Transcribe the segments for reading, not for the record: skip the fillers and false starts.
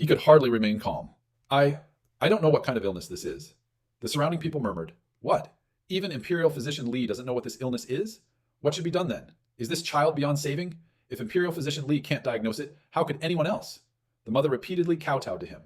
He could hardly remain calm. I don't know what kind of illness this is. The surrounding people murmured. What? Even Imperial Physician Li doesn't know what this illness is? What should be done then? Is this child beyond saving? If Imperial Physician Li can't diagnose it, how could anyone else? The mother repeatedly kowtowed to him.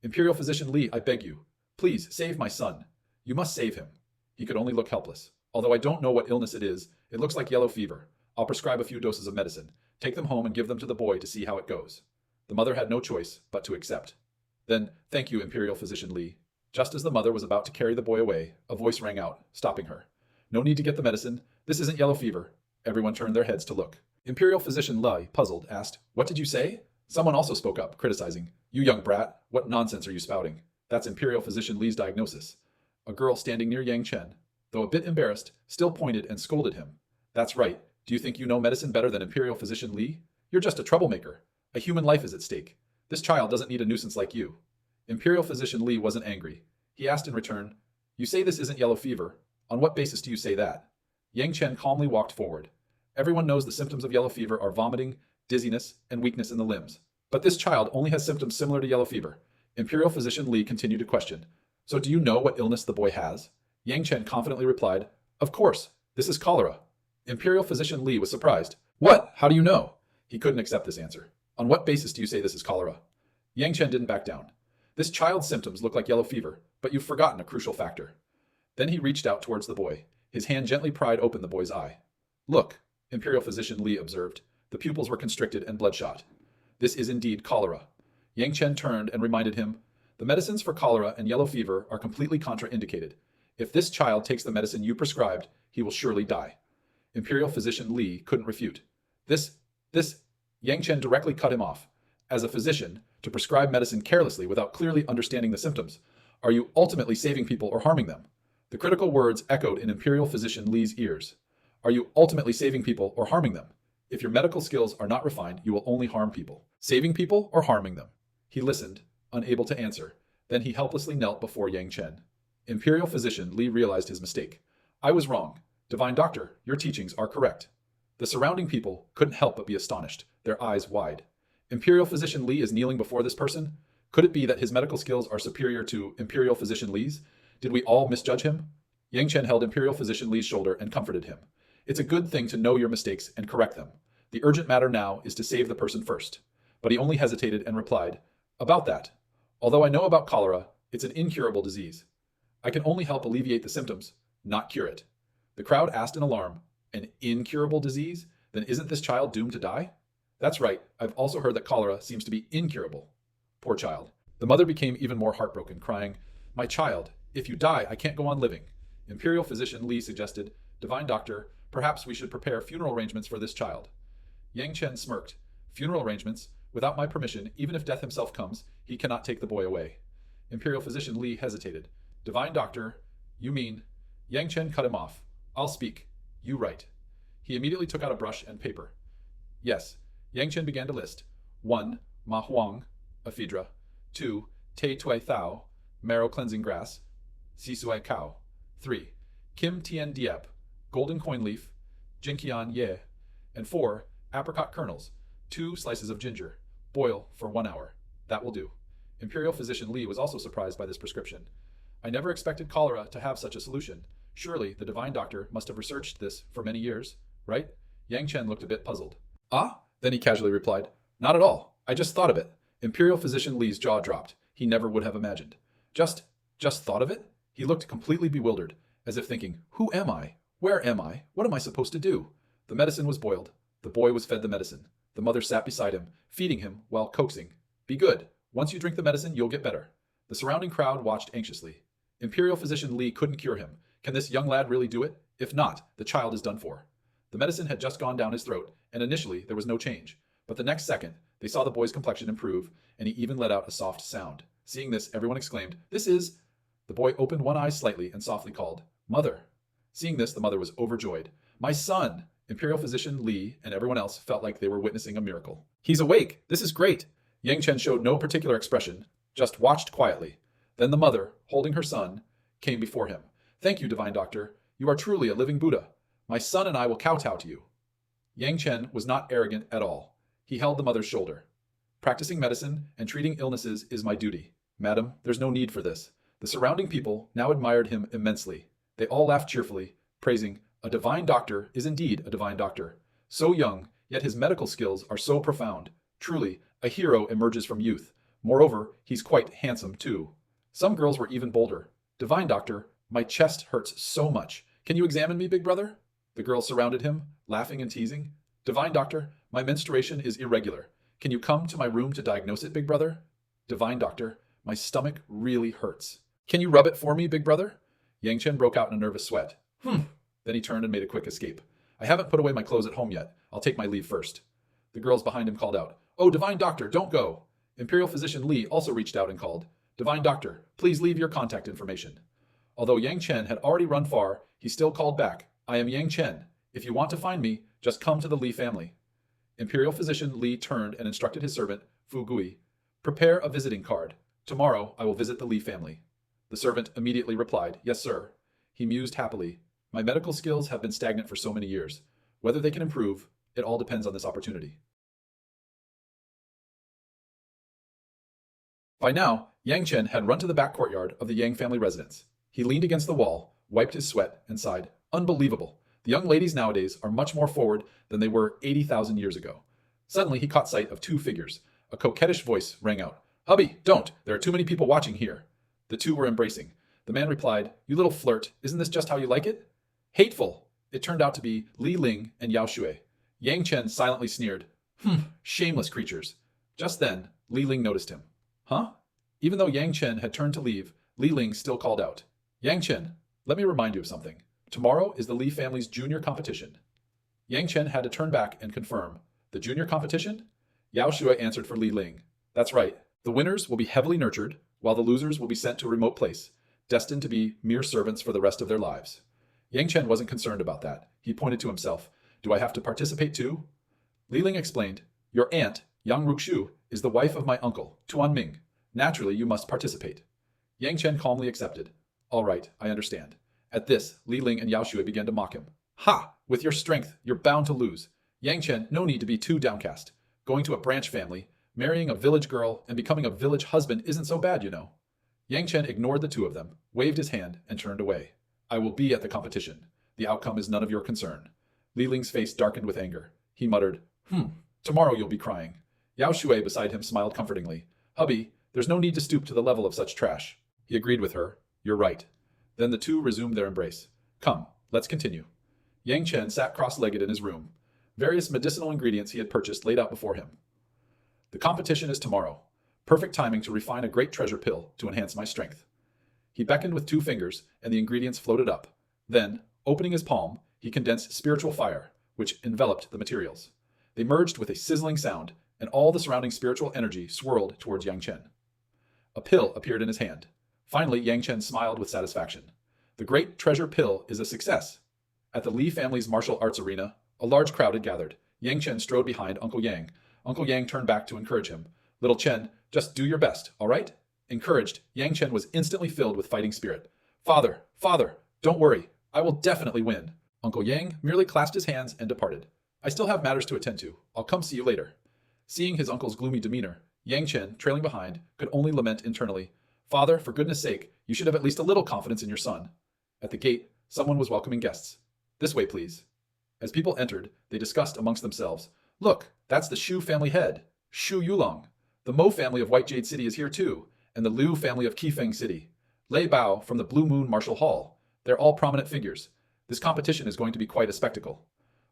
Imperial Physician Li, I beg you. Please, save my son. You must save him. He could only look helpless. Although I don't know what illness it is, it looks like yellow fever. I'll prescribe a few doses of medicine. Take them home and give them to the boy to see how it goes. The mother had no choice but to accept. Then, thank you, Imperial Physician Li. Just as the mother was about to carry the boy away, a voice rang out, stopping her. No need to get the medicine. This isn't yellow fever. Everyone turned their heads to look. Imperial Physician Li, puzzled, asked, What did you say? Someone also spoke up, criticizing. You young brat, what nonsense are you spouting? That's Imperial Physician Li's diagnosis. A girl standing near Yang Chen, though a bit embarrassed, still pointed and scolded him. That's right. Do you think you know medicine better than Imperial Physician Li? You're just a troublemaker. A human life is at stake. This child doesn't need a nuisance like you. Imperial Physician Li wasn't angry. He asked in return, You say this isn't yellow fever. On what basis do you say that? Yang Chen calmly walked forward. Everyone knows the symptoms of yellow fever are vomiting, dizziness, and weakness in the limbs. But this child only has symptoms similar to yellow fever. Imperial Physician Li continued to question. So do you know what illness the boy has? Yang Chen confidently replied, Of course, this is cholera. Imperial Physician Li was surprised. What? How do you know? He couldn't accept this answer. On what basis do you say this is cholera? Yang Chen didn't back down. This child's symptoms look like yellow fever, but you've forgotten a crucial factor. Then he reached out towards the boy. His hand gently pried open the boy's eye. Look, Imperial Physician Li observed. The pupils were constricted and bloodshot. This is indeed cholera. Yang Chen turned and reminded him, The medicines for cholera and yellow fever are completely contraindicated. If this child takes the medicine you prescribed, he will surely die. Imperial Physician Li couldn't refute. This, Yang Chen directly cut him off. As a physician, to prescribe medicine carelessly without clearly understanding the symptoms, are you ultimately saving people or harming them? The critical words echoed in Imperial Physician Li's ears. Are you ultimately saving people or harming them? If your medical skills are not refined, you will only harm people. Saving people or harming them? He listened, unable to answer. Then he helplessly knelt before Yang Chen. Imperial Physician Li realized his mistake. I was wrong. Divine Doctor, your teachings are correct. The surrounding people couldn't help but be astonished, their eyes wide. Imperial Physician Li is kneeling before this person? Could it be that his medical skills are superior to Imperial Physician Li's? Did we all misjudge him? Yang Chen held Imperial Physician Li's shoulder and comforted him. It's a good thing to know your mistakes and correct them. The urgent matter now is to save the person first. But he only hesitated and replied, About that. Although I know about cholera, it's an incurable disease. I can only help alleviate the symptoms, not cure it. The crowd asked in alarm, An incurable disease? Then isn't this child doomed to die? That's right, I've also heard that cholera seems to be incurable. Poor child. The mother became even more heartbroken, crying, My child, if you die, I can't go on living. Imperial Physician Li suggested, Divine Doctor, perhaps we should prepare funeral arrangements for this child. Yang Chen smirked. Funeral arrangements? Without my permission, even if death himself comes, he cannot take the boy away. Imperial Physician Li hesitated. Divine Doctor, you mean... Yang Chen cut him off. I'll speak. You write. He immediately took out a brush and paper. Yes. Yang Chen began to list. 1. Ma Huang, ephedra. 2. Te Tui Thao, marrow cleansing grass. Si Sui Cao. 3. Kim Tien Diep, golden coin leaf. Jinqian Ye. And 4. Apricot kernels. 2 slices of ginger. Boil for 1 hour. That will do. Imperial Physician Li was also surprised by this prescription. I never expected cholera to have such a solution. Surely the Divine Doctor must have researched this for many years, right? Yang Chen looked a bit puzzled. Ah? Then he casually replied, Not at all. I just thought of it. Imperial Physician Li's jaw dropped. He never would have imagined. Just thought of it? He looked completely bewildered, as if thinking, Who am I? Where am I? What am I supposed to do? The medicine was boiled. The boy was fed the medicine. The mother sat beside him, feeding him while coaxing. Be good. Once you drink the medicine, you'll get better. The surrounding crowd watched anxiously. Imperial Physician Li couldn't cure him. Can this young lad really do it? If not, the child is done for. The medicine had just gone down his throat, and initially there was no change. But the next second, they saw the boy's complexion improve, and he even let out a soft sound. Seeing this, everyone exclaimed, This is... The boy opened one eye slightly and softly called, Mother. Seeing this, the mother was overjoyed. My son! Imperial Physician Li and everyone else felt like they were witnessing a miracle. He's awake! This is great! Yang Chen showed no particular expression, just watched quietly. Then the mother, holding her son, came before him. Thank you, Divine Doctor. You are truly a living Buddha. My son and I will kowtow to you. Yang Chen was not arrogant at all. He held the mother's shoulder. Practicing medicine and treating illnesses is my duty. Madam, there's no need for this. The surrounding people now admired him immensely. They all laughed cheerfully, praising, a divine doctor is indeed a divine doctor. So young, yet his medical skills are so profound. Truly, a hero emerges from youth. Moreover, he's quite handsome too. Some girls were even bolder. Divine doctor, my chest hurts so much. Can you examine me, big brother? The girls surrounded him, laughing and teasing. Divine doctor, my menstruation is irregular. Can you come to my room to diagnose it, big brother? Divine doctor, my stomach really hurts. Can you rub it for me, big brother? Yang Chen broke out in a nervous sweat. Then he turned and made a quick escape. I haven't put away my clothes at home yet. I'll take my leave first. The girls behind him called out, Oh, divine doctor, don't go. Imperial physician Li also reached out and called, Divine doctor, please leave your contact information. Although Yang Chen had already run far, he still called back, I am Yang Chen. If you want to find me, just come to the Li family. Imperial physician Li turned and instructed his servant, Fu Gui, prepare a visiting card. Tomorrow I will visit the Li family. The servant immediately replied, Yes, sir. He mused happily. My medical skills have been stagnant for so many years. Whether they can improve, it all depends on this opportunity. By now, Yang Chen had run to the back courtyard of the Yang family residence. He leaned against the wall, wiped his sweat, and sighed, Unbelievable. The young ladies nowadays are much more forward than they were 80,000 years ago. Suddenly he caught sight of two figures. A coquettish voice rang out, Hubby, don't! There are too many people watching here. The two were embracing. The man replied, You little flirt, isn't this just how you like it? Hateful! It turned out to be Li Ling and Yao Shui. Yang Chen silently sneered, Shameless creatures. Just then, Li Ling noticed him. Huh? Even though Yang Chen had turned to leave, Li Ling still called out, Yang Chen, let me remind you of something. Tomorrow is the Li family's junior competition. Yang Chen had to turn back and confirm, The junior competition? Yao Shui answered for Li Ling. That's right. The winners will be heavily nurtured, while the losers will be sent to a remote place, destined to be mere servants for the rest of their lives. Yang Chen wasn't concerned about that. He pointed to himself. Do I have to participate too? Li Ling explained, Your aunt, Yang Ruxu, is the wife of my uncle, Tuan Ming. Naturally, you must participate. Yang Chen calmly accepted. All right, I understand. At this, Li Ling and Yao Shui began to mock him. Ha! With your strength, you're bound to lose. Yang Chen, no need to be too downcast. Going to a branch family, marrying a village girl, and becoming a village husband isn't so bad, you know. Yang Chen ignored the two of them, waved his hand, and turned away. I will be at the competition. The outcome is none of your concern. Li Ling's face darkened with anger. He muttered, Tomorrow you'll be crying. Yao Shui beside him smiled comfortingly. Hubby, there's no need to stoop to the level of such trash. He agreed with her. You're right. Then the two resumed their embrace. Come, let's continue. Yang Chen sat cross-legged in his room. Various medicinal ingredients he had purchased laid out before him. The competition is tomorrow. Perfect timing to refine a great treasure pill to enhance my strength. He beckoned with 2 fingers, and the ingredients floated up. Then, opening his palm, he condensed spiritual fire, which enveloped the materials. They merged with a sizzling sound, and all the surrounding spiritual energy swirled towards Yang Chen. A pill appeared in his hand. Finally, Yang Chen smiled with satisfaction. The great treasure pill is a success. At the Li family's martial arts arena, a large crowd had gathered. Yang Chen strode behind Uncle Yang. Uncle Yang turned back to encourage him. Little Chen, just do your best, all right? Encouraged, Yang Chen was instantly filled with fighting spirit. Father, don't worry. I will definitely win. Uncle Yang merely clasped his hands and departed. I still have matters to attend to. I'll come see you later. Seeing his uncle's gloomy demeanor, Yang Chen, trailing behind, could only lament internally. Father, for goodness sake, you should have at least a little confidence in your son. At the gate, someone was welcoming guests. This way, please. As people entered, they discussed amongst themselves. Look, that's the Shu family head, Shu Yulong. The Mo family of White Jade City is here too, and the Liu family of Qifeng City. Lei Bao from the Blue Moon Martial Hall. They're all prominent figures. This competition is going to be quite a spectacle.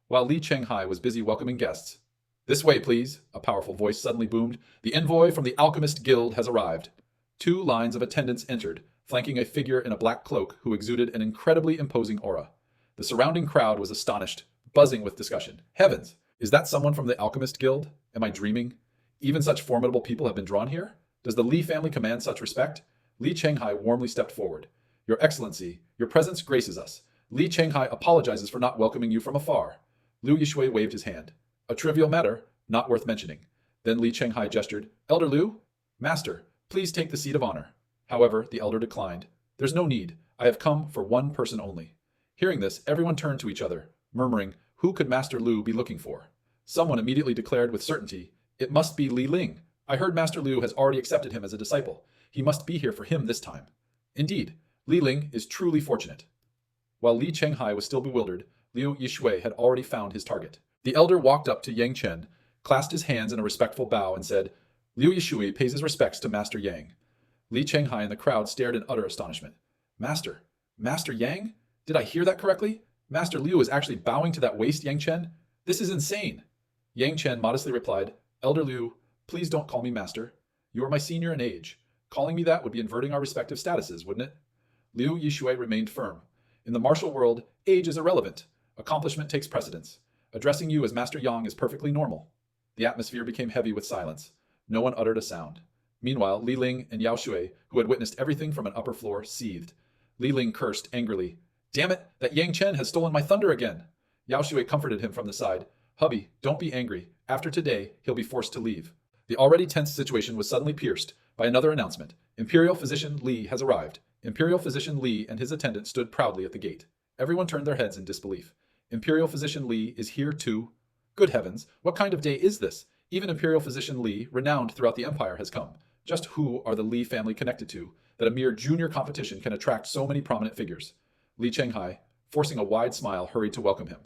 While Li Chenghai was busy welcoming guests. This way, please, a powerful voice suddenly boomed. The envoy from the Alchemist Guild has arrived. 2 lines of attendants entered, flanking a figure in a black cloak who exuded an incredibly imposing aura. The surrounding crowd was astonished, buzzing with discussion. Heavens, is that someone from the Alchemist Guild? Am I dreaming? Even such formidable people have been drawn here? Does the Li family command such respect? Li Chenghai warmly stepped forward. Your Excellency, your presence graces us. Li Chenghai apologizes for not welcoming you from afar. Liu Yishui waved his hand. A trivial matter, not worth mentioning. Then Li Chenghai gestured. Elder Liu? Master, please take the seat of honor. However, the elder declined. There's no need. I have come for one person only. Hearing this, everyone turned to each other, murmuring, who could Master Liu be looking for? Someone immediately declared with certainty, it must be Li Ling, I heard Master Liu has already accepted him as a disciple. He must be here for him this time. Indeed, Li Ling is truly fortunate. While Li Chenghai was still bewildered, Liu Yishui had already found his target. The elder walked up to Yang Chen, clasped his hands in a respectful bow, and said, Liu Yishui pays his respects to Master Yang. Li Chenghai and the crowd stared in utter astonishment. Master Yang? Did I hear that correctly? Master Liu is actually bowing to that waist, Yang Chen? This is insane. Yang Chen modestly replied, Elder Liu, please don't call me master. You are my senior in age. Calling me that would be inverting our respective statuses, wouldn't it? Liu Yishui remained firm. In the martial world, age is irrelevant. Accomplishment takes precedence. Addressing you as Master Yang is perfectly normal. The atmosphere became heavy with silence. No one uttered a sound. Meanwhile, Li Ling and Yao Shui, who had witnessed everything from an upper floor, seethed. Li Ling cursed angrily. Damn it, that Yang Chen has stolen my thunder again. Yao Shui comforted him from the side. Hubby, don't be angry. After today, he'll be forced to leave. The already tense situation was suddenly pierced by another announcement. Imperial Physician Li has arrived. Imperial Physician Li and his attendant stood proudly at the gate. Everyone turned their heads in disbelief. Imperial Physician Li is here too? Good heavens, what kind of day is this? Even Imperial Physician Li, renowned throughout the Empire, has come. Just who are the Li family connected to, that a mere junior competition can attract so many prominent figures? Li Chenghai, forcing a wide smile, hurried to welcome him.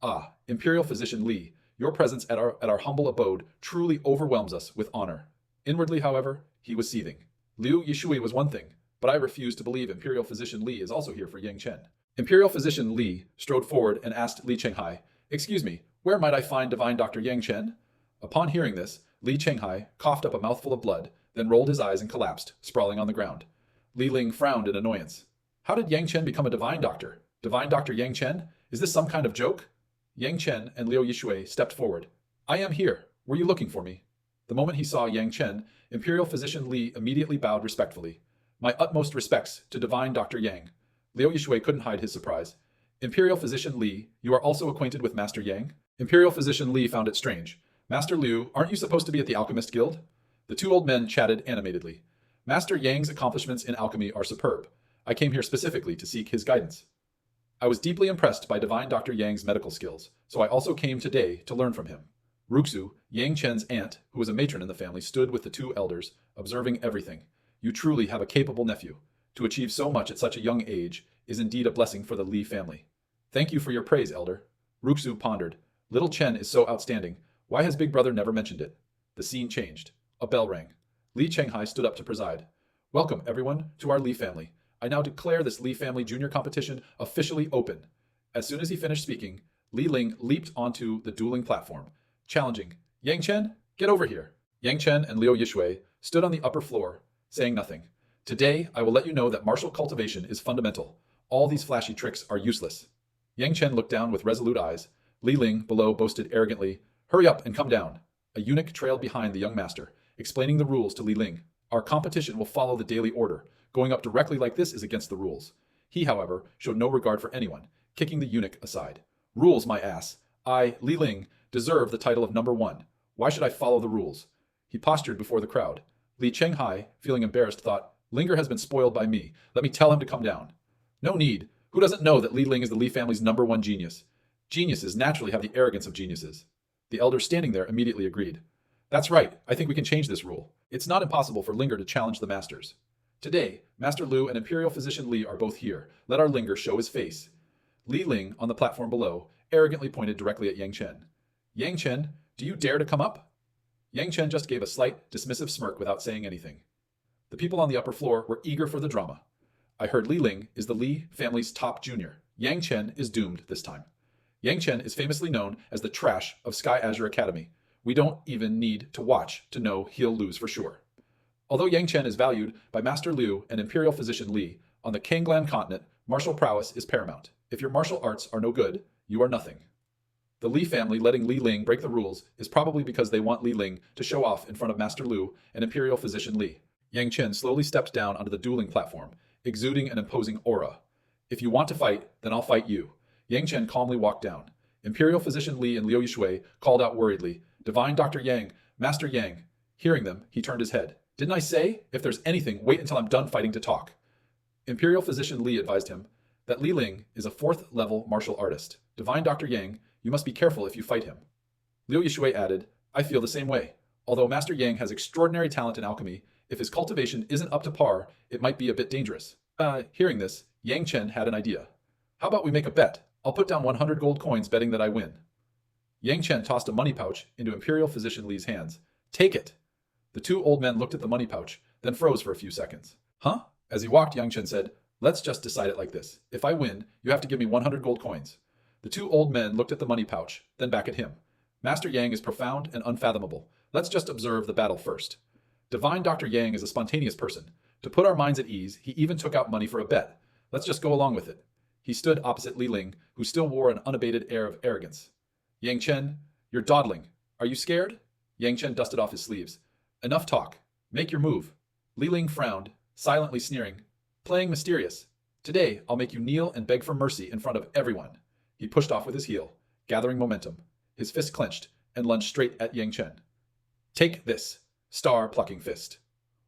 Ah, Imperial Physician Li, your presence at our humble abode truly overwhelms us with honor. Inwardly, however, he was seething. Liu Yishui was one thing, but I refuse to believe Imperial Physician Li is also here for Yang Chen. Imperial Physician Li strode forward and asked Li Chenghai, Excuse me, where might I find Divine Dr. Yang Chen? Upon hearing this, Li Chenghai coughed up a mouthful of blood, then rolled his eyes and collapsed, sprawling on the ground. Li Ling frowned in annoyance. How did Yang Chen become a divine doctor? Divine Dr. Yang Chen? Is this some kind of joke? Yang Chen and Liu Yishui stepped forward. I am here. Were you looking for me? The moment he saw Yang Chen, Imperial Physician Li immediately bowed respectfully. My utmost respects to Divine Dr. Yang. Liu Yishui couldn't hide his surprise. Imperial Physician Li, you are also acquainted with Master Yang? Imperial Physician Li found it strange. Master Liu, aren't you supposed to be at the Alchemist Guild? The two old men chatted animatedly. Master Yang's accomplishments in alchemy are superb. I came here specifically to seek his guidance. I was deeply impressed by Divine Dr. Yang's medical skills, so I also came today to learn from him. Ruxu, Yang Chen's aunt, who was a matron in the family, stood with the two elders, observing everything. You truly have a capable nephew. To achieve so much at such a young age is indeed a blessing for the Li family. Thank you for your praise, elder. Ruxu pondered. Little Chen is so outstanding. Why has Big Brother never mentioned it? The scene changed. A bell rang. Li Chenghai stood up to preside. Welcome, everyone, to our Li family. I now declare this Li family junior competition officially open. As soon as he finished speaking, Li Ling leaped onto the dueling platform, challenging, Yang Chen, get over here. Yang Chen and Liu Yishui stood on the upper floor, saying nothing. Today, I will let you know that martial cultivation is fundamental. All these flashy tricks are useless. Yang Chen looked down with resolute eyes. Li Ling, below, boasted arrogantly, Hurry up and come down. A eunuch trailed behind the young master, explaining the rules to Li Ling. Our competition will follow the daily order. Going up directly like this is against the rules. He, however, showed no regard for anyone, kicking the eunuch aside. Rules, my ass. I, Li Ling, deserve the title of number one. Why should I follow the rules? He postured before the crowd. Li Chenghai, feeling embarrassed, thought, Linger has been spoiled by me. Let me tell him to come down. No need. Who doesn't know that Li Ling is the Li family's number one genius? Geniuses naturally have the arrogance of geniuses. The elder standing there immediately agreed. That's right. I think we can change this rule. It's not impossible for Linger to challenge the masters. Today, Master Liu and Imperial Physician Li are both here. Let our Linger show his face. Li Ling, on the platform below, arrogantly pointed directly at Yang Chen. Yang Chen, do you dare to come up? Yang Chen just gave a slight, dismissive smirk without saying anything. The people on the upper floor were eager for the drama. I heard Li Ling is the Li family's top junior. Yang Chen is doomed this time. Yang Chen is famously known as the trash of Sky Azure Academy. We don't even need to watch to know he'll lose for sure. Although Yang Chen is valued by Master Liu and Imperial Physician Li, on the Kanglan continent, martial prowess is paramount. If your martial arts are no good, you are nothing. The Li family letting Li Ling break the rules is probably because they want Li Ling to show off in front of Master Liu and Imperial Physician Li. Yang Chen slowly stepped down onto the dueling platform, exuding an imposing aura. If you want to fight, then I'll fight you. Yang Chen calmly walked down. Imperial Physician Li and Liu Yishui called out worriedly, Divine Dr. Yang, Master Yang. Hearing them, he turned his head. Didn't I say, if there's anything, wait until I'm done fighting to talk? Imperial Physician Li advised him that Li Ling is a 4th-level martial artist. Divine Dr. Yang, you must be careful if you fight him. Liu Yishui added, I feel the same way. Although Master Yang has extraordinary talent in alchemy, if his cultivation isn't up to par, it might be a bit dangerous. Hearing this, Yang Chen had an idea. How about we make a bet? I'll put down 100 gold coins betting that I win. Yang Chen tossed a money pouch into Imperial Physician Li's hands. Take it! The two old men looked at the money pouch, then froze for a few seconds. Huh? As he walked, Yang Chen said, let's just decide it like this. If I win, you have to give me 100 gold coins. The two old men looked at the money pouch, then back at him. Master Yang is profound and unfathomable. Let's just observe the battle first. Divine Dr. Yang is a spontaneous person. To put our minds at ease, he even took out money for a bet. Let's just go along with it. He stood opposite Li Ling, who still wore an unabated air of arrogance. Yang Chen, you're dawdling. Are you scared? Yang Chen dusted off his sleeves. Enough talk. Make your move. Li Ling frowned, silently sneering. Playing mysterious. Today, I'll make you kneel and beg for mercy in front of everyone. He pushed off with his heel, gathering momentum. His fist clenched and lunged straight at Yang Chen. Take this. Star-plucking fist.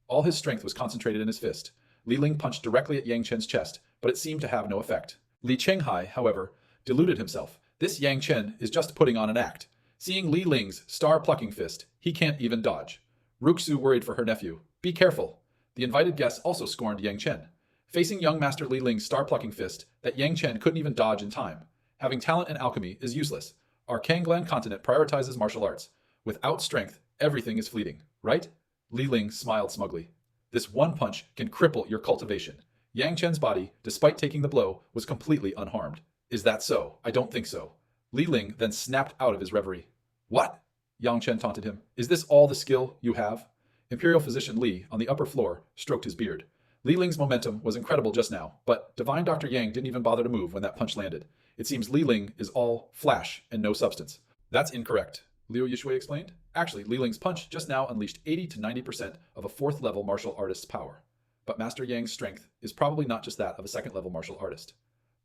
All his strength was concentrated in his fist. Li Ling punched directly at Yang Chen's chest, but it seemed to have no effect. Li Chenghai, however, deluded himself. This Yang Chen is just putting on an act. Seeing Li Ling's star-plucking fist, he can't even dodge. Ruxu worried for her nephew. Be careful. The invited guests also scorned Yang Chen. Facing young Master Li Ling's star-plucking fist that Yang Chen couldn't even dodge in time. Having talent in alchemy is useless. Our Kanglan continent prioritizes martial arts. Without strength, everything is fleeting, right? Li Ling smiled smugly. This one punch can cripple your cultivation. Yang Chen's body, despite taking the blow, was completely unharmed. Is that so? I don't think so. Li Ling then snapped out of his reverie. What? Yang Chen taunted him. Is this all the skill you have? Imperial Physician Li, on the upper floor, stroked his beard. Li Ling's momentum was incredible just now, but Divine Dr. Yang didn't even bother to move when that punch landed. It seems Li Ling is all flash and no substance. That's incorrect, Liu Yishui explained. Actually, Li Ling's punch just now unleashed 80 to 90% of a 4th level martial artist's power. But Master Yang's strength is probably not just that of a 2nd level martial artist.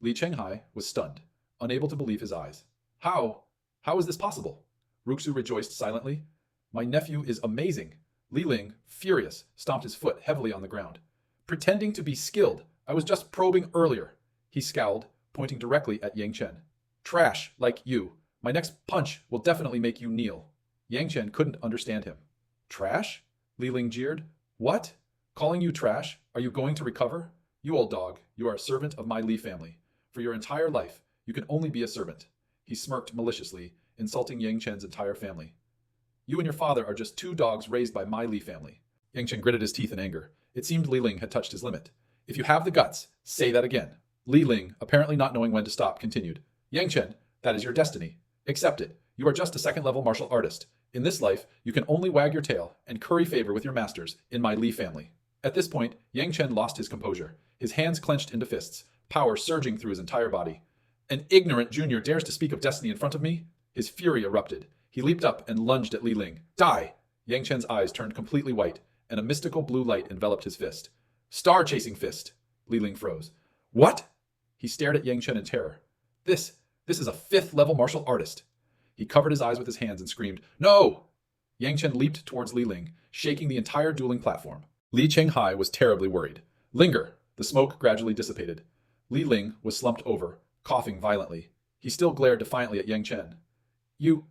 Li Chenghai was stunned, unable to believe his eyes. How? How is this possible? Ruxu rejoiced silently. My nephew is amazing. Li Ling, furious, stomped his foot heavily on the ground. Pretending to be skilled. I was just probing earlier. He scowled, pointing directly at Yang Chen. Trash, like you. My next punch will definitely make you kneel. Yang Chen couldn't understand him. Trash? Li Ling jeered. What? Calling you trash? Are you going to recover? You old dog, you are a servant of my Li family. For your entire life, you can only be a servant. He smirked maliciously, insulting Yang Chen's entire family. You and your father are just 2 dogs raised by my Li family. Yang Chen gritted his teeth in anger. It seemed Li Ling had touched his limit. If you have the guts, say that again. Li Ling, apparently not knowing when to stop, continued. Yang Chen, that is your destiny. Accept it. You are just a 2nd level martial artist. In this life, you can only wag your tail and curry favor with your masters in my Li family. At this point, Yang Chen lost his composure. His hands clenched into fists, power surging through his entire body. An ignorant junior dares to speak of destiny in front of me? His fury erupted. He leaped up and lunged at Li Ling. Die! Yang Chen's eyes turned completely white, and a mystical blue light enveloped his fist. Star-chasing fist! Li Ling froze. What? He stared at Yang Chen in terror. This is a 5th level martial artist. He covered his eyes with his hands and screamed, No! Yang Chen leaped towards Li Ling, shaking the entire dueling platform. Li Chenghai was terribly worried. Linger! The smoke gradually dissipated. Li Ling was slumped over, coughing violently. He still glared defiantly at Yang Chen. You,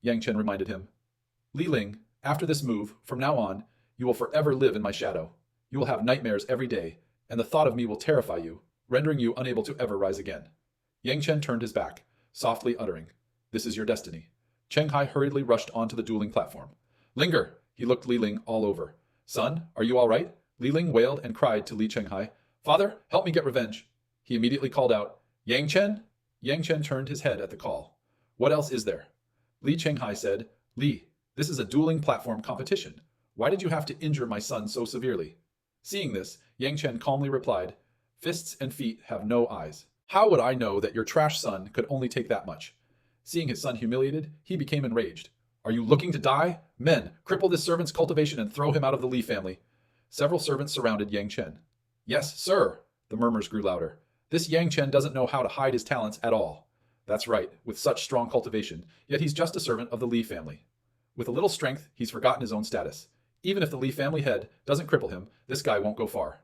Yang Chen reminded him. Li Ling, after this move, from now on, you will forever live in my shadow. You will have nightmares every day, and the thought of me will terrify you, rendering you unable to ever rise again. Yang Chen turned his back, softly uttering, This is your destiny. Chenghai hurriedly rushed onto the dueling platform. Linger! He looked Li Ling all over. Son, are you all right? Li Ling wailed and cried to Li Chenghai. Father, help me get revenge. He immediately called out, Yang Chen? Yang Chen turned his head at the call. What else is there? Li Chenghai said, Li, this is a dueling platform competition. Why did you have to injure my son so severely? Seeing this, Yang Chen calmly replied, Fists and feet have no eyes. How would I know that your trash son could only take that much? Seeing his son humiliated, he became enraged. Are you looking to die? Men, cripple this servant's cultivation and throw him out of the Li family. Several servants surrounded Yang Chen. Yes, sir. The murmurs grew louder. This Yang Chen doesn't know how to hide his talents at all. That's right, with such strong cultivation, yet he's just a servant of the Li family. With a little strength, he's forgotten his own status. Even if the Li family head doesn't cripple him, this guy won't go far.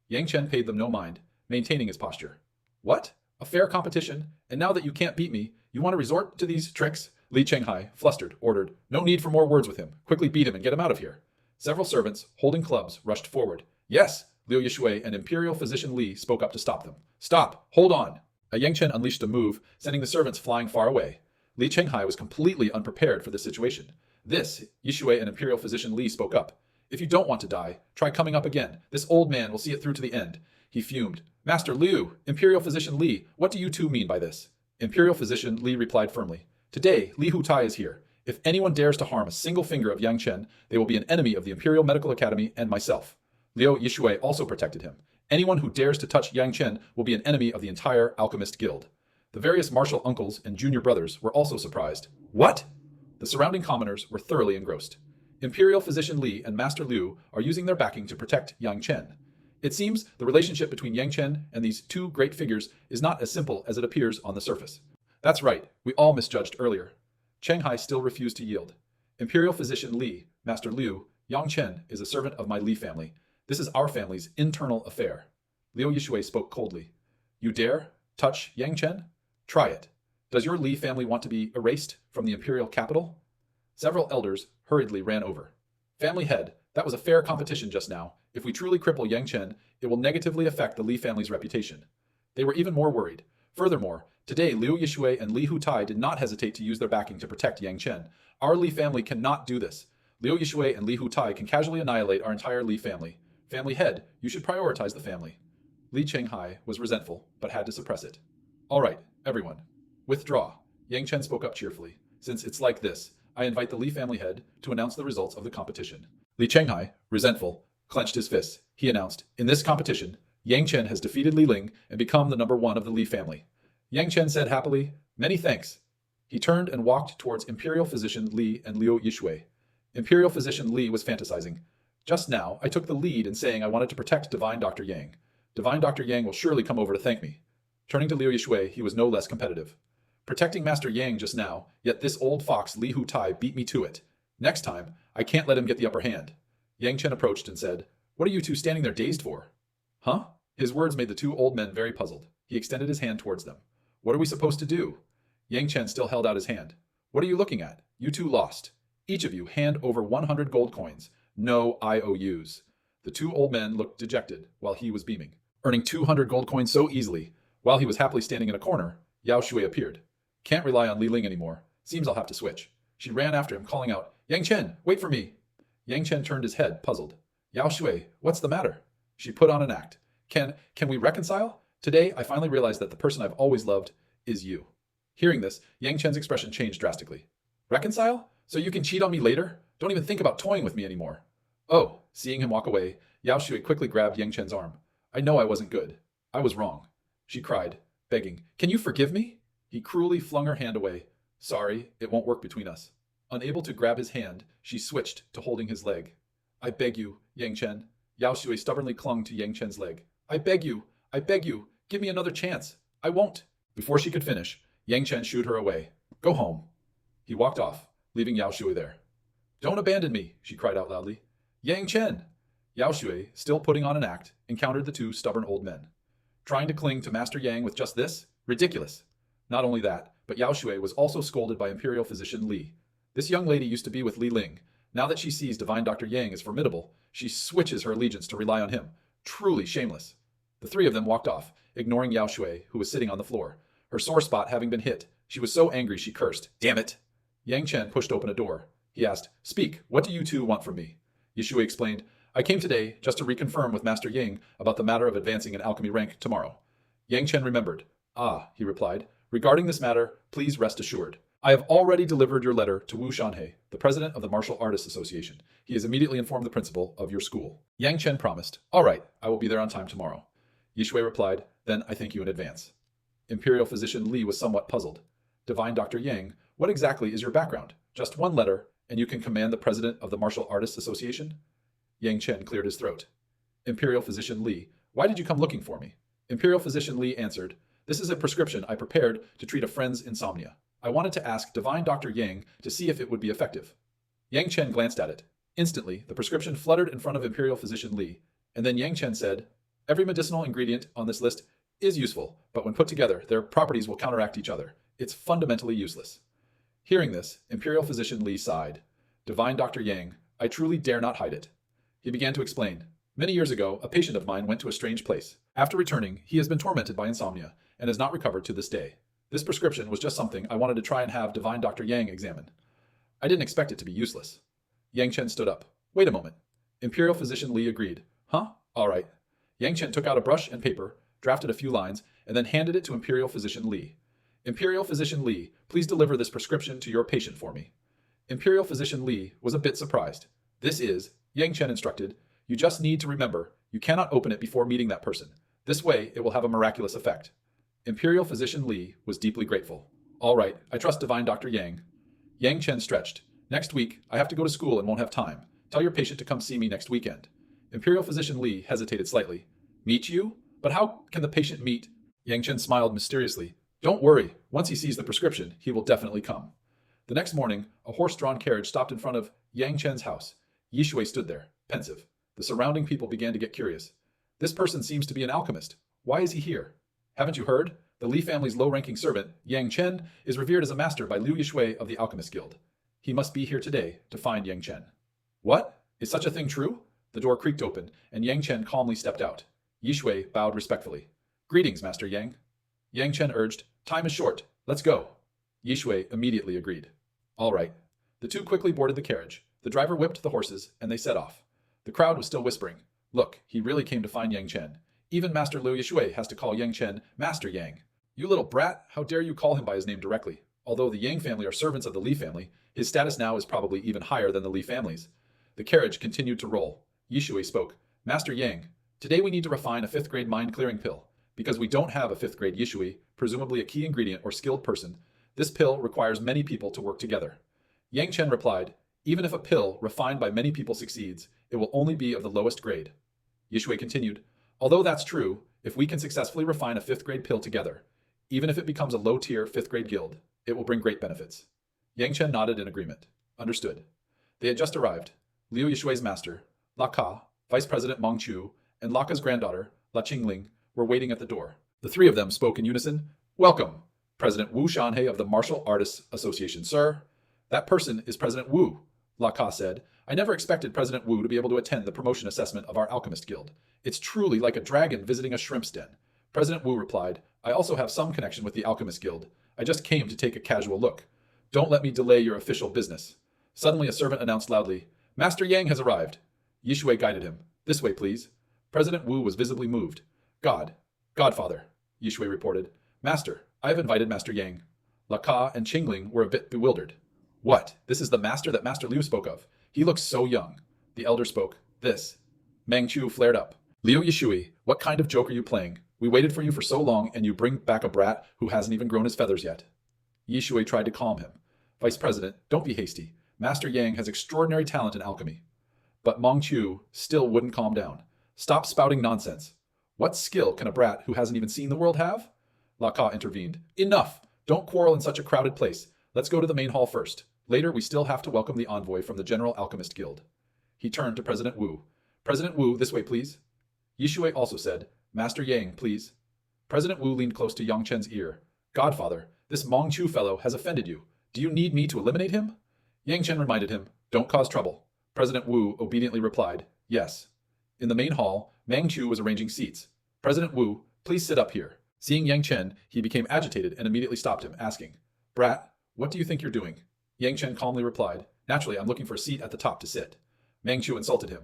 Yang Chen paid them no mind, maintaining his posture. What? A fair competition? And now that you can't beat me, you want to resort to these tricks? Li Chenghai, flustered, ordered, "No need for more words with him. Quickly beat him and get him out of here." Several servants, holding clubs, rushed forward. "Yes!" Liu Yishui and Imperial Physician Li spoke up to stop them. "Stop! Hold on!" A Yang Chen unleashed a move, sending the servants flying far away. Li Chenghai was completely unprepared for this situation. "This," Yishui and Imperial Physician Li spoke up. "If you don't want to die, try coming up again. This old man will see it through to the end." He fumed. "Master Liu, Imperial Physician Li, what do you two mean by this?" Imperial Physician Li replied firmly. "Today, Li Hutai is here. If anyone dares to harm a single finger of Yang Chen, they will be an enemy of the Imperial Medical Academy and myself." Liu Yishui also protected him. "Anyone who dares to touch Yang Chen will be an enemy of the entire Alchemist Guild." The various martial uncles and junior brothers were also surprised. "What?" The surrounding commoners were thoroughly engrossed. Imperial Physician Li and Master Liu are using their backing to protect Yang Chen. It seems the relationship between Yang Chen and these two great figures is not as simple as it appears on the surface. That's right, we all misjudged earlier. Chenghai still refused to yield. Imperial Physician Li, Master Liu, Yang Chen is a servant of my Li family. This is our family's internal affair. Liu Yishui spoke coldly. "You dare touch Yang Chen? Try it. Does your Li family want to be erased from the imperial capital?" Several elders hurriedly ran over. "Family head, that was a fair competition just now. If we truly cripple Yang Chen, it will negatively affect the Li family's reputation." They were even more worried. Furthermore, today Liu Yishui and Li Hutai did not hesitate to use their backing to protect Yang Chen. "Our Li family cannot do this. Liu Yishui and Li Hutai can casually annihilate our entire Li family. Family head, you should prioritize the family." Li Chenghai was resentful, but had to suppress it. "All right, everyone. Withdraw." Yang Chen spoke up cheerfully. "Since it's like this, I invite the Li family head to announce the results of the competition." Li Chenghai, resentful, clenched his fists. He announced, "In this competition, Yang Chen has defeated Li Ling and become the number one of the Li family." Yang Chen said happily, "Many thanks." He turned and walked towards Imperial Physician Li and Liu Yishui. Imperial Physician Li was fantasizing. "Just now, I took the lead in saying I wanted to protect Divine Dr. Yang. Divine Dr. Yang will surely come over to thank me." Turning to Liu Yishui, he was no less competitive. "Protecting Master Yang just now, yet this old fox Li Hutai beat me to it. Next time, I can't let him get the upper hand." Yang Chen approached and said, "What are you two standing there dazed for?" "Huh?" His words made the two old men very puzzled. He extended his hand towards them. "What are we supposed to do?" Yang Chen still held out his hand. "What are you looking at? You two lost. Each of you hand over 100 gold coins. No IOUs." The two old men looked dejected while he was beaming. Earning 200 gold coins so easily, while he was happily standing in a corner, Yao Shui appeared. "Can't rely on Li Ling anymore. Seems I'll have to switch." She ran after him, calling out, "Yang Chen, wait for me." Yang Chen turned his head, puzzled. "Yao Shui, what's the matter?" She put on an act. Can we reconcile? Today, I finally realized that the person I've always loved is you." Hearing this, Yang Chen's expression changed drastically. "Reconcile? So you can cheat on me later? Don't even think about toying with me anymore." "Oh," seeing him walk away, Yao Shui quickly grabbed Yang Chen's arm. "I know I wasn't good. I was wrong." She cried, begging, "Can you forgive me?" He cruelly flung her hand away. "Sorry, it won't work between us." Unable to grab his hand, she switched to holding his leg. "I beg you, Yang Chen." Yao Shui stubbornly clung to Yang Chen's leg. I beg you, give me another chance. I won't." Before she could finish, Yang Chen shooed her away. "Go home." He walked off, leaving Yao Shui there. "Don't abandon me," she cried out loudly. "Yang Chen!" Yao Shui, still putting on an act, encountered the two stubborn old men. Trying to cling to Master Yang with just this? Ridiculous. Not only that, but Yao Shui was also scolded by Imperial Physician Li. This young lady used to be with Li Ling. Now that she sees Divine Dr. Yang is formidable, she switches her allegiance to rely on him. Truly shameless. The three of them walked off, ignoring Yao Shui, who was sitting on the floor. Her sore spot having been hit, she was so angry she cursed. "Damn it!" Yang Chen pushed open a door. He asked, "Speak, what do you two want from me?" Yishui explained, "I came today just to reconfirm with Master Yang about the matter of advancing in alchemy rank tomorrow." Yang Chen remembered. "Ah," he replied, "regarding this matter, please rest assured. I have already delivered your letter to Wu Shanhei, the president of the Martial Artists Association. He has immediately informed the principal of your school." Yang Chen promised, "All right, I will be there on time tomorrow." Yishui replied, "Then I thank you in advance." Imperial Physician Li was somewhat puzzled. "Divine Dr. Yang, what exactly is your background? Just one letter, and you can command the president of the Martial Artists Association?" Yang Chen cleared his throat. Imperial Physician Li, "Why did you come looking for me?" Imperial Physician Li answered, "This is a prescription I prepared to treat a friend's insomnia. I wanted to ask Divine Dr. Yang to see if it would be effective." Yang Chen glanced at it. Instantly, the prescription fluttered in front of Imperial Physician Li, and then Yang Chen said, "Every medicinal ingredient on this list is useful, but when put together, their properties will counteract each other. It's fundamentally useless." Hearing this, Imperial Physician Li sighed. Divine Dr. Yang, I truly dare not hide it. He began to explain. Many years ago, a patient of mine went to a strange place. After returning, he has been tormented by insomnia and has not recovered to this day. This prescription was just something I wanted to try and have Divine Dr. Yang examine. I didn't expect it to be useless. Yang Chen stood up. Wait a moment. Imperial Physician Li agreed. Huh? All right. Yang Chen took out a brush and paper, drafted a few lines, and then handed it to Imperial Physician Li. Imperial Physician Li, please deliver this prescription to your patient for me. Imperial Physician Li was a bit surprised. This is, Yang Chen instructed, you just need to remember, you cannot open it before meeting that person. This way, it will have a miraculous effect. Imperial Physician Li was deeply grateful. All right, I trust Divine Dr. Yang. Yang Chen stretched. Next week, I have to go to school and won't have time. Tell your patient to come see me next weekend. Imperial Physician Li hesitated slightly. Meet you? But how can the patient meet? Yang Chen smiled mysteriously. Don't worry, once he sees the prescription, he will definitely come. The next morning, a horse-drawn carriage stopped in front of Yang Chen's house. Yi Shui stood there, pensive. The surrounding people began to get curious. This person seems to be an alchemist. Why is he here? Haven't you heard? The Li family's low-ranking servant, Yang Chen, is revered as a master by Liu Yishui of the Alchemist Guild. He must be here today to find Yang Chen. What? Is such a thing true? The door creaked open, and Yang Chen calmly stepped out. Yi Shui bowed respectfully. Greetings, Master Yang. Yang Chen urged, time is short. Let's go. Yi Shui immediately agreed. All right. The two quickly boarded the carriage. The driver whipped the horses, and they set off. The crowd was still whispering. Look, he really came to find Yang Chen. Even Master Liu Yishui has to call Yang Chen Master Yang. You little brat, how dare you call him by his name directly? Although the Yang family are servants of the Li family, his status now is probably even higher than the Li family's. The carriage continued to roll. Yi Shui spoke. Master Yang, today we need to refine a 5th grade mind-clearing pill. Because we don't have a 5th grade Yi Shui, presumably a key ingredient or skilled person, this pill requires many people to work together. Yang Chen replied, even if a pill refined by many people succeeds, it will only be of the lowest grade. Yi Shui continued, although that's true, if we can successfully refine a 5th grade pill together, even if it becomes a low-tier 5th grade guild, it will bring great benefits. Yang Chen nodded in agreement. Understood. They had just arrived. Liu Yishui's master, La Ka, Vice President Meng Chu, and La Ka's granddaughter, La Qingling, were waiting at the door. The three of them spoke in unison. Welcome, President Wu Shanhei of the Martial Artists Association, sir. That person is President Wu, La Ka said. I never expected President Wu to be able to attend the promotion assessment of our Alchemist Guild. It's truly like a dragon visiting a shrimp's den. President Wu replied, I also have some connection with the Alchemist Guild. I just came to take a casual look. Don't let me delay your official business. Suddenly a servant announced loudly, Master Yang has arrived. Yi Shui guided him. This way, please. President Wu was visibly moved. Godfather, Yi Shui reported. Master, I have invited Master Yang. La Ka and Qingling were a bit bewildered. What? This is the master that Master Liu spoke of. He looks so young. The elder spoke. This. Meng Chu flared up. Liu Yishui, what kind of joke are you playing? We waited for you for so long and you bring back a brat who hasn't even grown his feathers yet. Yi Shui tried to calm him. Vice President, don't be hasty. Master Yang has extraordinary talent in alchemy. But Meng Chu still wouldn't calm down. Stop spouting nonsense. What skill can a brat who hasn't even seen the world have? La Ka intervened. Enough! Don't quarrel in such a crowded place. Let's go to the main hall first. Later, we still have to welcome the envoy from the General Alchemist Guild. He turned to President Wu. President Wu, this way, please. Yi Shui also said, Master Yang, please. President Wu leaned close to Yang Chen's ear. Godfather, this Meng Chu fellow has offended you. Do you need me to eliminate him? Yang Chen reminded him, don't cause trouble. President Wu obediently replied, yes. In the main hall, Meng Chu was arranging seats. President Wu, please sit up here. Seeing Yang Chen, he became agitated and immediately stopped him, asking, Brat, what do you think you're doing? Yang Chen calmly replied, naturally, I'm looking for a seat at the top to sit. Meng Chu insulted him.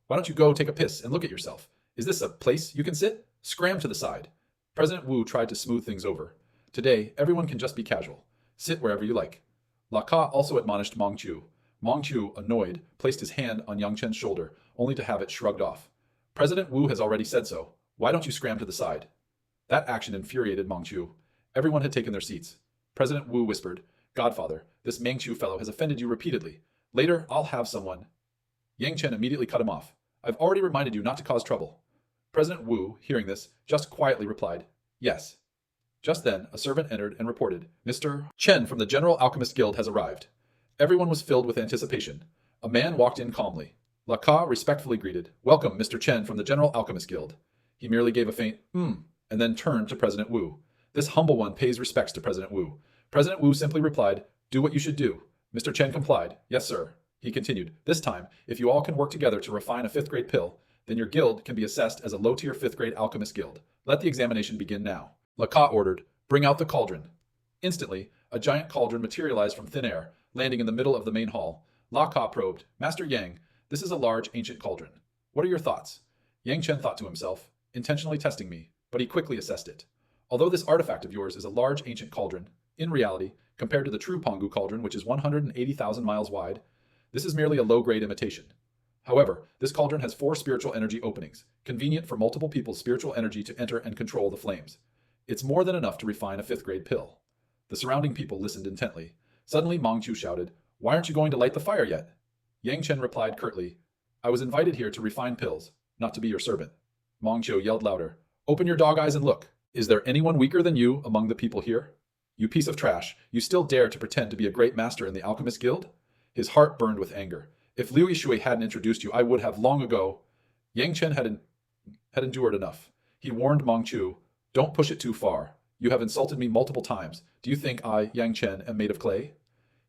Why don't you go take a piss and look at yourself? Is this a place you can sit? Scram to the side. President Wu tried to smooth things over. Today, everyone can just be casual. Sit wherever you like. La Ka also admonished Meng Chu. Meng Chu, annoyed, placed his hand on Yang Chen's shoulder, only to have it shrugged off. President Wu has already said so. Why don't you scram to the side? That action infuriated Meng Chu. Everyone had taken their seats. President Wu whispered, Godfather, this Meng Chu fellow has offended you repeatedly. Later, I'll have someone. Yang Chen immediately cut him off. I've already reminded you not to cause trouble. President Wu, hearing this, just quietly replied, yes. Just then, a servant entered and reported, Mr. Chen from the General Alchemist Guild has arrived. Everyone was filled with anticipation. A man walked in calmly. La Ka respectfully greeted, welcome, Mr. Chen from the General Alchemist Guild. He merely gave a faint, and then turned to President Wu. This humble one pays respects to President Wu. President Wu simply replied, Do what you should do. Mr. Chen complied. Yes, sir. He continued. This time, if you all can work together to refine a 5th grade pill, then your guild can be assessed as a low-tier 5th grade alchemist guild. Let the examination begin now. Laka ordered, bring out the cauldron. Instantly, a giant cauldron materialized from thin air, landing in the middle of the main hall. Laka probed, Master Yang, this is a large ancient cauldron. What are your thoughts? Yang Chen thought to himself, intentionally testing me, but he quickly assessed it. Although this artifact of yours is a large ancient cauldron, in reality, compared to the true Pongu cauldron, which is 180,000 miles wide, this is merely a low-grade imitation. However, this cauldron has 4 spiritual energy openings, convenient for multiple people's spiritual energy to enter and control the flames. It's more than enough to refine a 5th grade pill. The surrounding people listened intently. Suddenly, Meng Qiu shouted, Why aren't you going to light the fire yet? Yang Chen replied curtly, I was invited here to refine pills, not to be your servant. Meng Qiu yelled louder, Open your dog eyes and look. Is there anyone weaker than you among the people here? You piece of trash, you still dare to pretend to be a great master in the Alchemist Guild? His heart burned with anger. If Liu Yishui hadn't introduced you, I would have long ago. Yang Chen had endured enough. He warned Meng Qiu, Don't push it too far. You have insulted me multiple times. Do you think I, Yang Chen, am made of clay?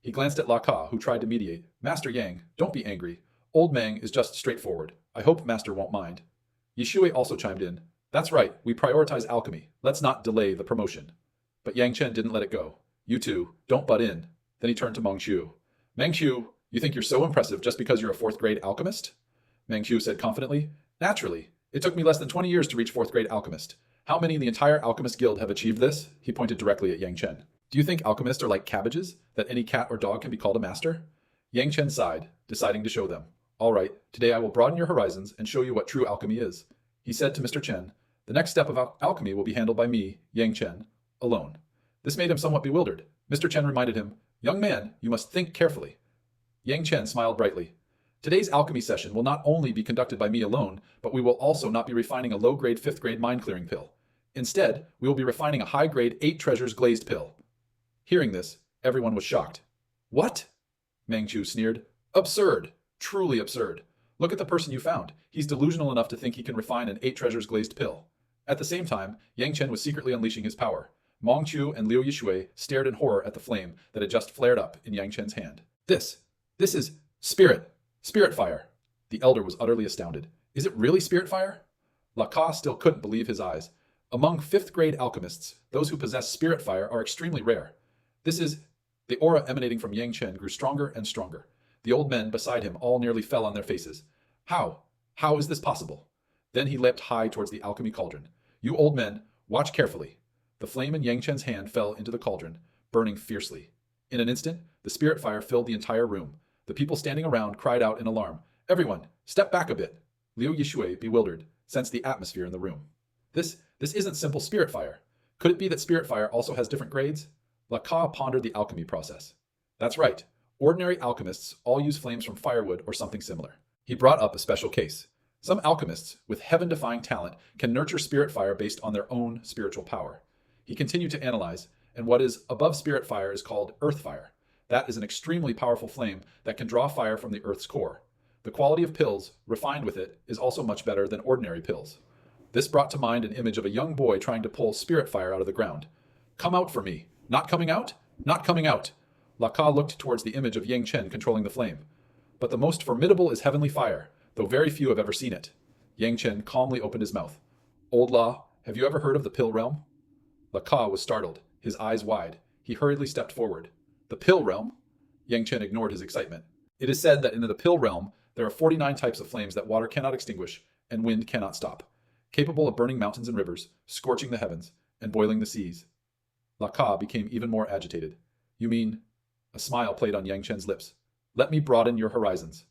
He glanced at Laka, who tried to mediate. Master Yang, don't be angry. Old Mang is just straightforward. I hope Master won't mind. Yishui also chimed in. That's right, we prioritize alchemy. Let's not delay the promotion. But Yang Chen didn't let it go. You two, don't butt in. Then he turned to Meng Qiu. Meng Qiu, you think you're so impressive just because you're a 4th grade alchemist? Meng Qiu said confidently. Naturally. It took me less than 20 years to reach 4th grade alchemist. How many in the entire alchemist guild have achieved this? He pointed directly at Yang Chen. Do you think alchemists are like cabbages, that any cat or dog can be called a master? Yang Chen sighed, deciding to show them. All right, today I will broaden your horizons and show you what true alchemy is. He said to Mr. Chen, the next step of alchemy will be handled by me, Yang Chen, alone. This made him somewhat bewildered. Mr. Chen reminded him, Young man, you must think carefully. Yang Chen smiled brightly. Today's alchemy session will not only be conducted by me alone, but we will also not be refining a low-grade 5th grade mind-clearing pill. Instead, we will be refining a high-grade 8 treasures glazed pill. Hearing this, everyone was shocked. What? Meng Qiu sneered. Absurd. Truly absurd. Look at the person you found. He's delusional enough to think he can refine an 8 treasures glazed pill. At the same time, Yang Chen was secretly unleashing his power. Meng Qiu and Liu Yishui stared in horror at the flame that had just flared up in Yang Chen's hand. This is spirit fire. The elder was utterly astounded. Is it really spirit fire? Laka still couldn't believe his eyes. Among 5th grade alchemists, those who possess spirit fire are extremely rare. The aura emanating from Yang Chen grew stronger and stronger. The old men beside him all nearly fell on their faces. How? How is this possible? Then he leapt high towards the alchemy cauldron. You old men, watch carefully. The flame in Yang Chen's hand fell into the cauldron, burning fiercely. In an instant, the spirit fire filled the entire room. The people standing around cried out in alarm. Everyone, step back a bit. Liu Yishui, bewildered, sensed the atmosphere in the room. This isn't simple spirit fire. Could it be that spirit fire also has different grades? Laka pondered the alchemy process. That's right. Ordinary alchemists all use flames from firewood or something similar. He brought up a special case. Some alchemists with heaven-defying talent can nurture spirit fire based on their own spiritual power. He continued to analyze, and what is above spirit fire is called earth fire. That is an extremely powerful flame that can draw fire from the earth's core. The quality of pills, refined with it, is also much better than ordinary pills. This brought to mind an image of a young boy trying to pull spirit fire out of the ground. Come out for me. Not coming out? Not coming out. Laka looked towards the image of Yang Chen controlling the flame. But the most formidable is heavenly fire, though very few have ever seen it. Yang Chen calmly opened his mouth. Old La, have you ever heard of the pill realm? Laka was startled, his eyes wide. He hurriedly stepped forward. The pill realm? Yang Chen ignored his excitement. It is said that in the pill realm, there are 49 types of flames that water cannot extinguish and wind cannot stop, capable of burning mountains and rivers, scorching the heavens, and boiling the seas. Laka became even more agitated. You mean... A smile played on Yang Chen's lips. Let me broaden your horizons.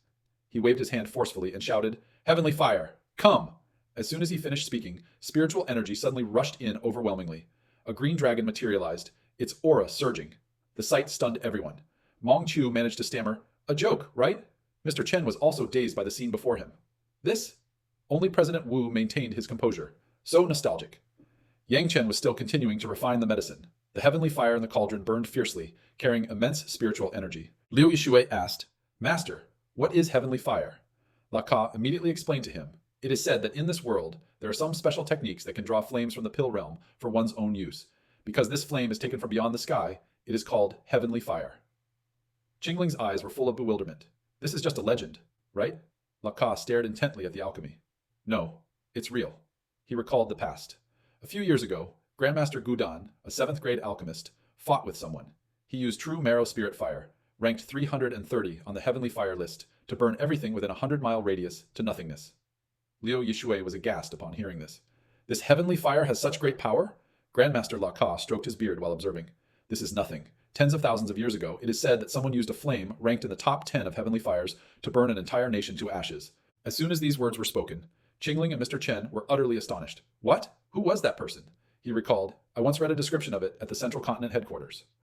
He waved his hand forcefully and shouted, Heavenly fire, come! As soon as he finished speaking, spiritual energy suddenly rushed in overwhelmingly. A green dragon materialized, its aura surging. The sight stunned everyone. Meng Qiu managed to stammer, A joke, right? Mr. Chen was also dazed by the scene before him. This? Only President Wu maintained his composure. So nostalgic. Yang Chen was still continuing to refine the medicine. The heavenly fire in the cauldron burned fiercely, carrying immense spiritual energy. Liu Yishui asked, Master, what is heavenly fire? Laka immediately explained to him. It is said that in this world, there are some special techniques that can draw flames from the pill realm for one's own use. Because this flame is taken from beyond the sky, it is called heavenly fire. Qingling's eyes were full of bewilderment. This is just a legend, right? Laka stared intently at the alchemy. No, it's real. He recalled the past. A few years ago, Grandmaster Gudan, a 7th grade alchemist, fought with someone. He used true marrow spirit fire, ranked 330 on the heavenly fire list, to burn everything within a 100-mile radius to nothingness. Liu Yishui was aghast upon hearing this. This heavenly fire has such great power? Grandmaster Laka stroked his beard while observing. This is nothing. Tens of thousands of years ago, it is said that someone used a flame ranked in the top 10 of heavenly fires to burn an entire nation to ashes. As soon as these words were spoken, Qingling and Mr. Chen were utterly astonished. What? Who was that person? He recalled, I once read a description of it at the Central Continent headquarters.